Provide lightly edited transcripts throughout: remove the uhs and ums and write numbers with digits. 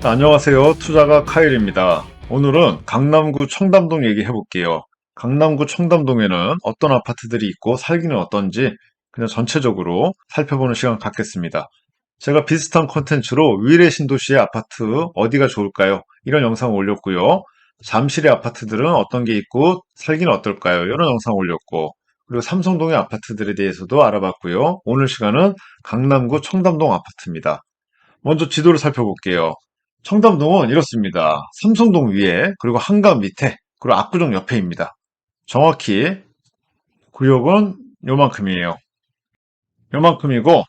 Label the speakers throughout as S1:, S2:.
S1: 안녕하세요. 투자가 카일입니다. 오늘은 강남구 청담동 얘기해 볼게요. 강남구 청담동에는 어떤 아파트들이 있고 살기는 어떤지 그냥 전체적으로 살펴보는 시간 갖겠습니다. 제가 비슷한 콘텐츠로 위례 신도시의 아파트 어디가 좋을까요? 이런 영상 올렸고요. 잠실의 아파트들은 어떤 게 있고 살기는 어떨까요? 이런 영상 올렸고, 그리고 삼성동의 아파트들에 대해서도 알아봤고요. 오늘 시간은 강남구 청담동 아파트입니다. 먼저 지도를 살펴볼게요. 청담동은 이렇습니다. 삼성동 위에, 그리고 한강 밑에, 그리고 압구정 옆에입니다. 정확히 구역은 요만큼이에요. 요만큼이고,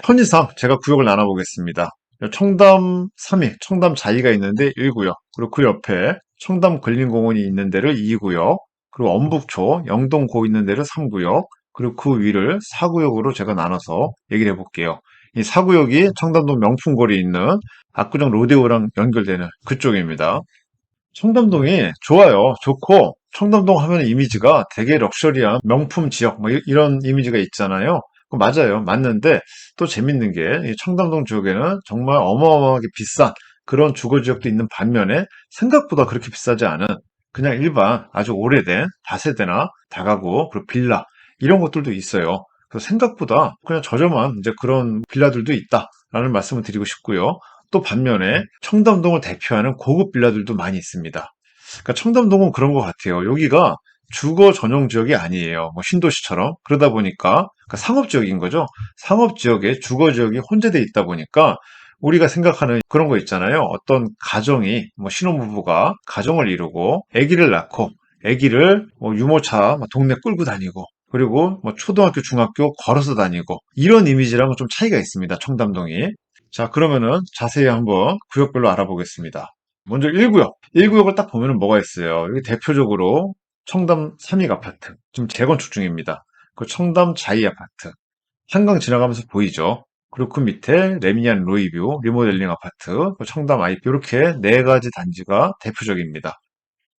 S1: 편의상 제가 구역을 나눠보겠습니다. 청담 3위, 청담 자이가 있는데 1구역, 그리고 그 옆에 청담 근린공원이 있는 데를 2구역, 그리고 엄북초, 영동고 있는 데를 3구역, 그리고 그 위를 4구역으로 제가 나눠서 얘기를 해볼게요. 이 4구역이 청담동 명품거리에 있는 압구정 로데오랑 연결되는 그쪽입니다. 청담동이 좋아요. 좋고, 청담동 하면 이미지가 되게 럭셔리한 명품 지역, 뭐 이런 이미지가 있잖아요. 맞아요. 맞는데 또 재밌는 게 이 청담동 지역에는 정말 어마어마하게 비싼 그런 주거 지역도 있는 반면에 생각보다 그렇게 비싸지 않은 그냥 일반 아주 오래된 다세대나 다가구, 그리고 빌라 이런 것들도 있어요. 그래서 생각보다 그냥 저렴한 이제 그런 빌라들도 있다라는 말씀을 드리고 싶고요. 또 반면에 청담동을 대표하는 고급 빌라들도 많이 있습니다. 그러니까 청담동은 그런 것 같아요. 여기가 주거 전용 지역이 아니에요. 뭐 신도시처럼. 그러다 보니까 그러니까 상업 지역인 거죠. 상업 지역에 주거 지역이 혼재돼 있다 보니까 우리가 생각하는 그런 거 있잖아요. 어떤 가정이 뭐 신혼부부가 가정을 이루고 아기를 낳고 아기를 뭐 유모차 동네 끌고 다니고 그리고 뭐 초등학교, 중학교 걸어서 다니고 이런 이미지랑은 좀 차이가 있습니다. 청담동이. 자, 그러면은 자세히 한번 구역별로 알아보겠습니다. 먼저 1구역. 1구역을 딱 보면은 뭐가 있어요. 여기 대표적으로 청담 삼익 아파트. 지금 재건축 중입니다. 그 청담 자이 아파트. 한강 지나가면서 보이죠. 그리고 그 밑에 레미안 로이뷰 리모델링 아파트, 그 청담 아이 이렇게 네 가지 단지가 대표적입니다.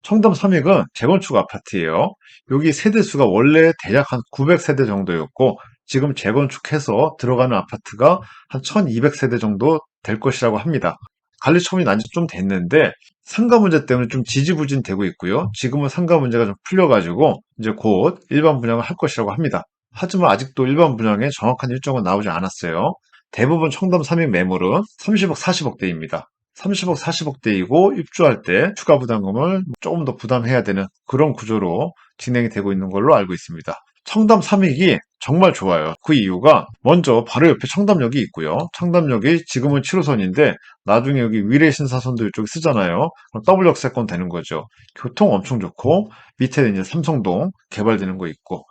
S1: 청담 삼익은 재건축 아파트예요. 여기 세대수가 원래 대략 한 900세대 정도였고 지금 재건축해서 들어가는 아파트가 한 1200세대 정도 될 것이라고 합니다. 관리 처분이 난 지 좀 됐는데 상가 문제 때문에 좀 지지부진되고 있고요. 지금은 상가 문제가 좀 풀려가지고 이제 곧 일반 분양을 할 것이라고 합니다. 하지만 아직도 일반 분양에 정확한 일정은 나오지 않았어요. 대부분 청담 삼익 매물은 30억, 40억대입니다. 30억, 40억대이고 입주할 때 추가 부담금을 조금 더 부담해야 되는 그런 구조로 진행이 되고 있는 걸로 알고 있습니다. 청담 삼익이 정말 좋아요. 그 이유가 먼저 바로 옆에 청담역이 있고요. 청담역이 지금은 7호선인데 나중에 여기 위례신사선도 이쪽에 쓰잖아요. 그럼 더블 역세권 되는 거죠. 교통 엄청 좋고 밑에 이제 삼성동 개발되는 거 있고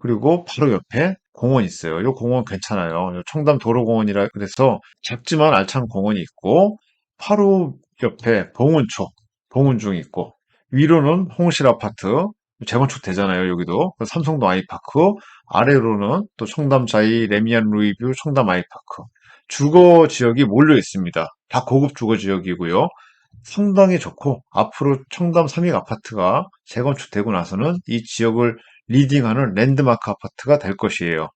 S1: 그리고 바로 옆에 공원 있어요. 이 공원 괜찮아요. 요 청담 도로공원이라 그래서 작지만 알찬 공원이 있고 바로 옆에 봉은초, 봉은중 있고 위로는 홍실 아파트 재건축 되잖아요. 여기도 삼성도 아이파크 아래로는 또 청담자이 레미안 루이뷰 청담 아이파크 주거 지역이 몰려 있습니다. 다 고급 주거 지역이고요. 상당히 좋고 앞으로 청담 삼익 아파트가 재건축되고 나서는 이 지역을 리딩하는 랜드마크 아파트가 될 것이에요.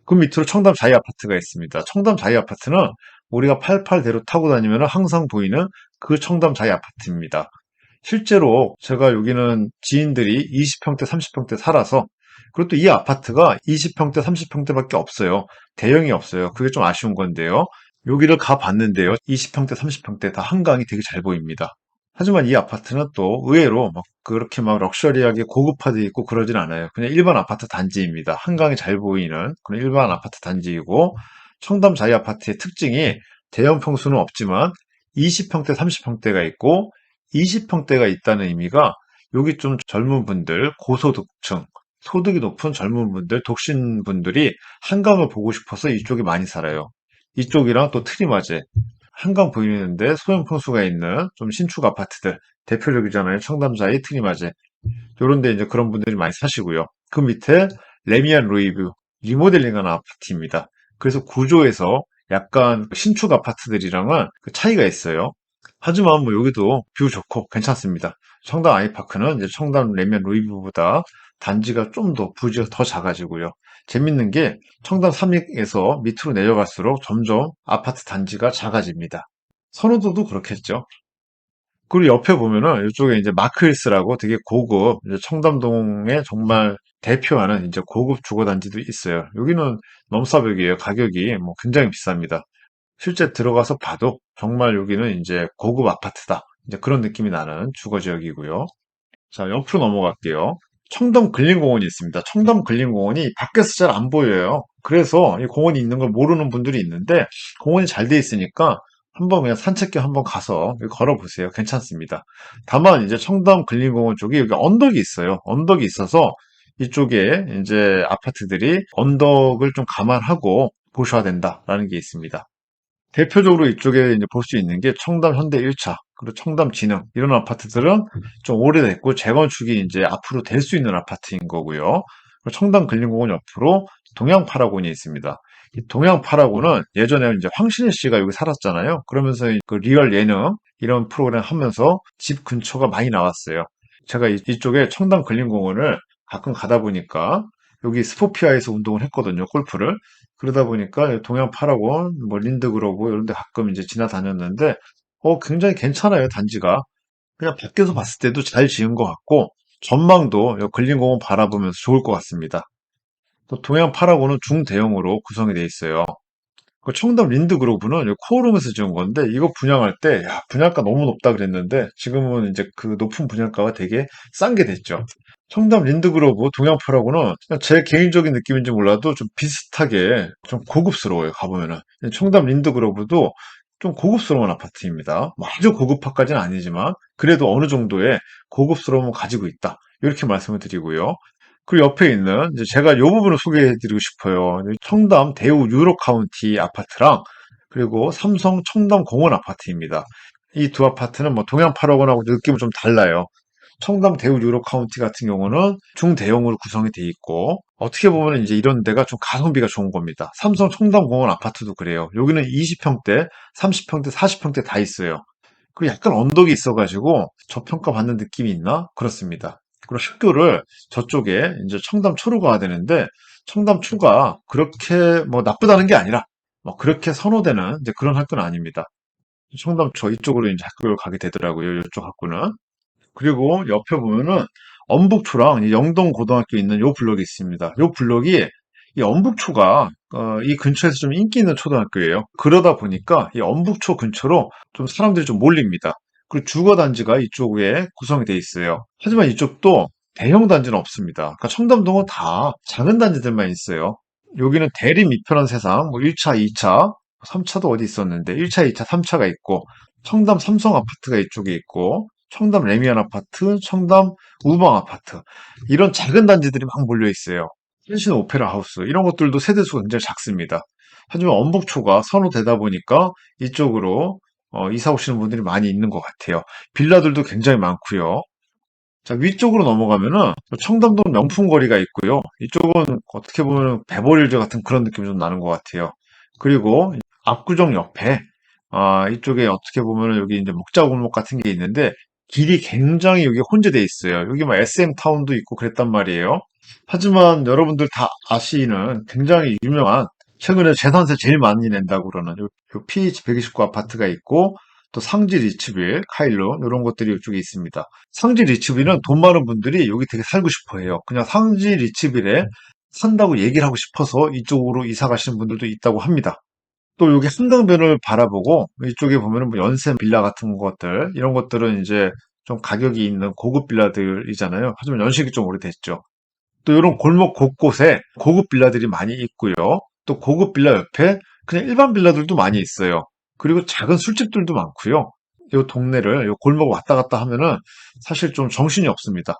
S1: 그 밑으로 청담 자이 아파트가 있습니다. 청담 자이 아파트는 우리가 88대로 타고 다니면 항상 보이는 그 청담 자이 아파트입니다. 실제로 제가 여기는 지인들이 20평대, 30평대 살아서 그리고 또 이 아파트가 20평대, 30평대밖에 없어요. 대형이 없어요. 그게 좀 아쉬운 건데요. 여기를 가봤는데요. 20평대, 30평대 다 한강이 되게 잘 보입니다. 하지만 이 아파트는 또 의외로 막 그렇게 막 럭셔리하게 고급화되어 있고 그러진 않아요. 그냥 일반 아파트 단지입니다. 한강이 잘 보이는 그런 일반 아파트 단지이고 청담 자이 아파트의 특징이 대형 평수는 없지만 20평대, 30평대가 있고 20평대가 있다는 의미가 여기 좀 젊은 분들, 고소득층, 소득이 높은 젊은 분들, 독신 분들이 한강을 보고 싶어서 이쪽에 많이 살아요. 이쪽이랑 또 트리마제, 한강 보이는데 소형 평수가 있는 좀 신축 아파트들 대표적이잖아요. 청담사이 트리마제. 요런데 이제 그런 분들이 많이 사시고요. 그 밑에 레미안 루이뷰 리모델링한 아파트입니다. 그래서 구조에서 약간 신축 아파트들이랑은 그 차이가 있어요. 하지만 뭐 여기도 뷰 좋고 괜찮습니다. 청담 아이파크는 이제 청담 레미안 루이뷰보다 단지가 좀 더 부지가 더 작아지고요. 재밌는 게 청담 삼익에서 밑으로 내려갈수록 점점 아파트 단지가 작아집니다. 선호도도 그렇겠죠. 그리고 옆에 보면은 이쪽에 이제 마크힐스라고 되게 고급 이제 청담동에 정말 대표하는 이제 고급 주거 단지도 있어요. 여기는 넘사벽이에요. 가격이 뭐 굉장히 비쌉니다. 실제 들어가서 봐도 정말 여기는 이제 고급 아파트다. 이제 그런 느낌이 나는 주거 지역이고요. 자, 옆으로 넘어갈게요. 청담 근린공원이 있습니다. 청담 근린공원이 밖에서 잘 안 보여요. 그래서 이 공원이 있는 걸 모르는 분들이 있는데 공원이 잘 돼 있으니까 한번 그냥 산책길 한번 가서 걸어보세요. 괜찮습니다. 다만 이제 청담 근린공원 쪽에 여기 언덕이 있어요. 언덕이 있어서 이쪽에 이제 아파트들이 언덕을 좀 감안하고 보셔야 된다라는 게 있습니다. 대표적으로 이쪽에 이제 볼 수 있는 게 청담 현대 1차, 그리고 청담 진흥, 이런 아파트들은 좀 오래됐고 재건축이 이제 앞으로 될 수 있는 아파트인 거고요. 그리고 청담 근린공원 옆으로 동양 파라곤이 있습니다. 이 동양 파라곤은 예전에 이제 황신혜 씨가 여기 살았잖아요. 그러면서 그 리얼 예능 이런 프로그램 하면서 집 근처가 많이 나왔어요. 제가 이쪽에 청담 근린공원을 가끔 가다 보니까 여기 스포피아에서 운동을 했거든요, 골프를. 그러다 보니까 동양 파라곤, 뭐 린드그로브 이런 데 가끔 이제 지나다녔는데 굉장히 괜찮아요, 단지가. 그냥 밖에서 봤을 때도 잘 지은 것 같고 전망도 요 근린공원 바라보면서 좋을 것 같습니다. 또 동양 파라곤은 중대형으로 구성이 되어 있어요. 그 청담 린드그로브는 코오롱에서 지은 건데 이거 분양할 때 야, 분양가 너무 높다 그랬는데 지금은 이제 그 높은 분양가가 되게 싼 게 됐죠. 청담 린드그로브 동양파라고는 그냥 제 개인적인 느낌인지 몰라도 좀 비슷하게 좀 고급스러워요. 가보면은 청담 린드그로브도 좀 고급스러운 아파트입니다. 뭐 아주 고급화까지는 아니지만 그래도 어느 정도의 고급스러움을 가지고 있다. 이렇게 말씀을 드리고요. 그리고 옆에 있는 이제 제가 이 부분을 소개해드리고 싶어요. 청담 대우 유로 카운티 아파트랑 그리고 삼성 청담 공원 아파트입니다. 이 두 아파트는 뭐 동양 8억원하고 느낌은 좀 달라요. 청담 대우 유로 카운티 같은 경우는 중대형으로 구성이 돼 있고 어떻게 보면 이제 이런 데가 좀 가성비가 좋은 겁니다. 삼성 청담 공원 아파트도 그래요. 여기는 20평대, 30평대, 40평대 다 있어요. 그리고 약간 언덕이 있어가지고 저평가 받는 느낌이 있나? 그렇습니다. 그리고 학교를 저쪽에 이제 청담초로 가야 되는데 청담초가 그렇게 뭐 나쁘다는 게 아니라 뭐 그렇게 선호되는 이제 그런 학교는 아닙니다. 청담초 이쪽으로 이제 학교를 가게 되더라고요. 이쪽 학교는. 그리고 옆에 보면은 엄북초랑 이 영동고등학교 있는 요 블록이 있습니다. 요 블록이 이 엄북초가 이 근처에서 좀 인기 있는 초등학교예요. 그러다 보니까 이 엄북초 근처로 좀 사람들이 좀 몰립니다. 그리고 주거단지가 이쪽에 구성이 돼 있어요. 하지만 이쪽도 대형 단지는 없습니다. 그러니까 청담동은 다 작은 단지들만 있어요. 여기는 대림 이편한 세상, 뭐 1차, 2차, 3차도 어디 있었는데 1차, 2차, 3차가 있고 청담 삼성 아파트가 이쪽에 있고 청담 레미안 아파트, 청담 우방 아파트 이런 작은 단지들이 막 몰려 있어요. 현신 오페라 하우스 이런 것들도 세대수가 굉장히 작습니다. 하지만 엄북초가 선호되다 보니까 이쪽으로 이사 오시는 분들이 많이 있는 것 같아요. 빌라들도 굉장히 많고요. 자, 위쪽으로 넘어가면은 청담동 명품거리가 있고요. 이쪽은 어떻게 보면 베버리hills 같은 그런 느낌이 좀 나는 것 같아요. 그리고 압구정 옆에 이쪽에 어떻게 보면 여기 이제 목자골목 같은 게 있는데 길이 굉장히 여기 혼재돼 있어요. 여기 뭐 SM 타운도 있고 그랬단 말이에요. 하지만 여러분들 다 아시는 굉장히 유명한 최근에 재산세 제일 많이 낸다고 그러는 요 PH 129 아파트가 있고 또 상지 리츠빌, 카일론 이런 것들이 이쪽에 있습니다. 상지 리츠빌은 돈 많은 분들이 여기 되게 살고 싶어 해요. 그냥 상지 리츠빌에 산다고 얘기를 하고 싶어서 이쪽으로 이사 가시는 분들도 있다고 합니다. 또 여기 한강변을 바라보고 이쪽에 보면은 뭐 연세 빌라 같은 것들 이런 것들은 이제 좀 가격이 있는 고급 빌라들이잖아요. 하지만 연식이 좀 오래됐죠. 또 이런 골목 곳곳에 고급 빌라들이 많이 있고요. 또 고급 빌라 옆에 그냥 일반 빌라들도 많이 있어요. 그리고 작은 술집들도 많고요. 이 동네를 이 골목 왔다 갔다 하면은 사실 좀 정신이 없습니다.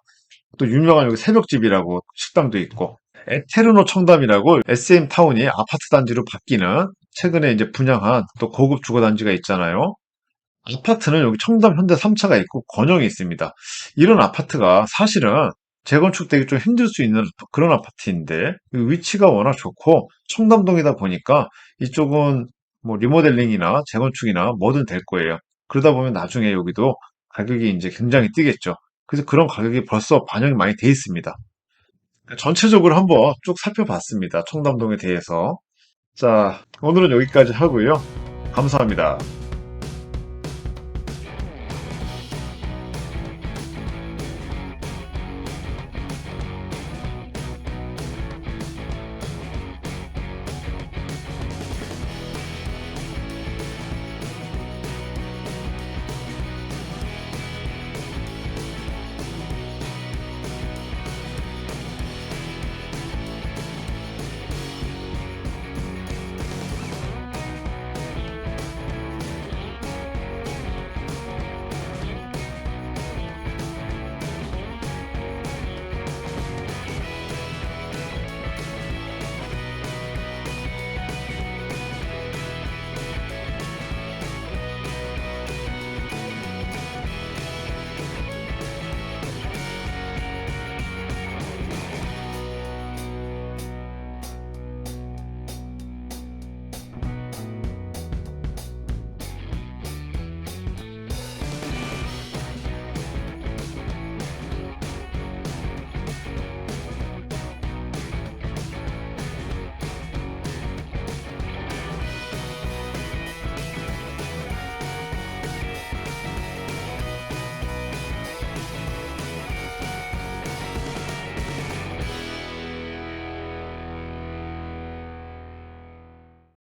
S1: 또 유명한 여기 새벽집이라고 식당도 있고 에테르노 청담이라고 SM 타운이 아파트 단지로 바뀌는 최근에 이제 분양한 또 고급 주거 단지가 있잖아요. 아파트는 여기 청담 현대 3차가 있고 권영이 있습니다. 이런 아파트가 사실은 재건축되기 좀 힘들 수 있는 그런 아파트인데 위치가 워낙 좋고 청담동이다 보니까 이쪽은 뭐 리모델링이나 재건축이나 뭐든 될 거예요. 그러다 보면 나중에 여기도 가격이 이제 굉장히 뛰겠죠. 그래서 그런 가격이 벌써 반영이 많이 돼 있습니다. 전체적으로 한번 쭉 살펴봤습니다. 청담동에 대해서. 자, 오늘은 여기까지 하고요. 감사합니다.